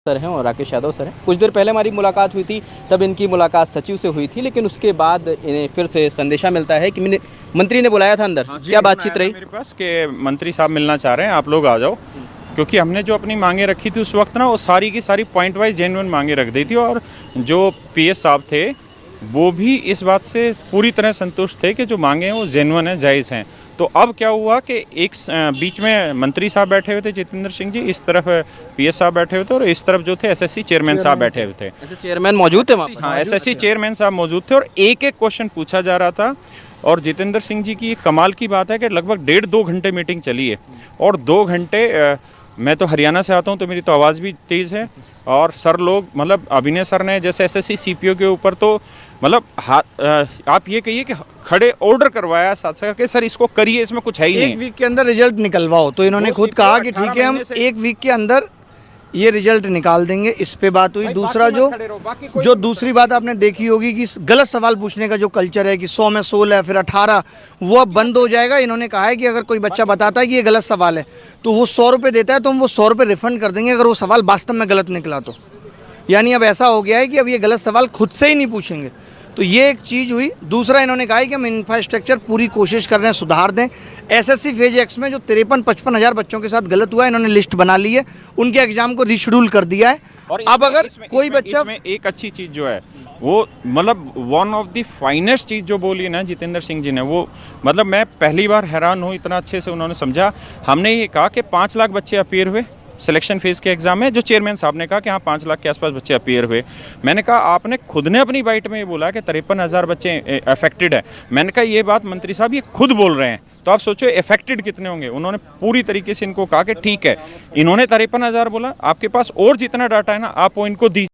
Sir हैं और Rakesh Yadav sir हैं। कुछ देर पहले हमारी मुलाकात हुई थी, तब इनकी मुलाकात सचिव से हुई थी, लेकिन उसके बाद इन्हें फिर से संदेशा मिलता है कि मंत्री ने बुलाया था अंदर। क्या बातचीत रही मेरे पास कि मंत्री साहब मिलना चाह रहे हैं, आप लोग आ जाओ। क्योंकि हमने जो अपनी मांगे रखी थी उस वक्त ना, वो सारी की सारी पॉइंट वाइज जेन्युइन मांगे रख दी थी, और जो पीएस साहब थे वो भी इस बात से पूरी तरह संतुष्ट थे कि जो मांगे हैं वो जेन्युइन है, जायज़ हैं। तो अब क्या हुआ कि एक बीच में मंत्री साहब बैठे हुए थे, जितेंद्र सिंह जी, इस तरफ पीएस साहब बैठे हुए थे, और इस तरफ जो थे एसएससी चेयरमैन साहब बैठे हुए थे। अच्छा, चेयरमैन मौजूद थे वहाँ पर? हाँ, एसएससी चेयरमैन साहब मौजूद थे, और एक एक क्वेश्चन पूछा जा रहा था। और जितेंद्र सिंह जी की कमाल की बात है कि लगभग 1.5-2 घंटे मीटिंग चली है, और 2 घंटे मैं तो हरियाणा से आता हूँ, तो मेरी तो आवाज़ भी तेज़ है। और सर लोग, मतलब अभिनय सर ने जैसे एसएससी सीपीओ के ऊपर तो मतलब आप ये कहिए कि खड़े ऑर्डर करवाया साथ साथ कि सर इसको करिए, इसमें कुछ है ही नहीं। एक वीक के अंदर रिजल्ट निकलवाओ, तो इन्होंने खुद कहा कि ठीक है, हम 1 वीक के अंदर ये रिजल्ट निकाल देंगे। इस पे बात हुई। दूसरा जो दूसरी बात आपने देखी होगी कि गलत सवाल पूछने का जो कल्चर है कि 100 में 16 फिर 18, वो अब बंद हो जाएगा। इन्होंने कहा है कि अगर कोई बच्चा बताता है कि ये गलत सवाल है तो वो 100 रुपये देता है, तो हम वो 100 रुपये रिफंड कर देंगे अगर वो सवाल वास्तव में गलत निकला तो। यानी अब ऐसा हो गया है कि अब ये गलत सवाल खुद से ही नहीं पूछेंगे। तो ये एक चीज़ हुई। दूसरा, इन्होंने कहा है कि हम इंफ्रास्ट्रक्चर पूरी कोशिश कर रहे हैं सुधार दें। एसएससी फेज एक्स में जो 53-55 हज़ार बच्चों के साथ गलत हुआ है, इन्होंने लिस्ट बना ली है, उनके एग्जाम को रीशेड्यूल कर दिया है। और अब अगर कोई बच्चा, इसमें एक अच्छी चीज़ जो है वो, मतलब वन ऑफ द फाइनेस्ट चीज़ जो बोली ना जितेंद्र सिंह जी ने, वो मतलब मैं पहली बार हैरान हूँ, इतना अच्छे से उन्होंने समझा। हमने ये कहा कि 5 लाख बच्चे अपीयर हुए सिलेक्शन फेज़ के एग्ज़ाम में, जो चेयरमैन साहब ने कहा कि हाँ 5 लाख के आसपास बच्चे अपीयर हुए। मैंने कहा आपने खुद ने अपनी बाइट में ये बोला कि 53,000 बच्चे अफेक्टेड है। मैंने कहा ये बात मंत्री साहब ये खुद बोल रहे हैं, तो आप सोचो अफेक्टेड कितने होंगे। उन्होंने पूरी तरीके से इनको कहा कि ठीक है, इन्होंने 53,000 बोला, आपके पास और जितना डाटा है ना आप वो इनको दीजिए।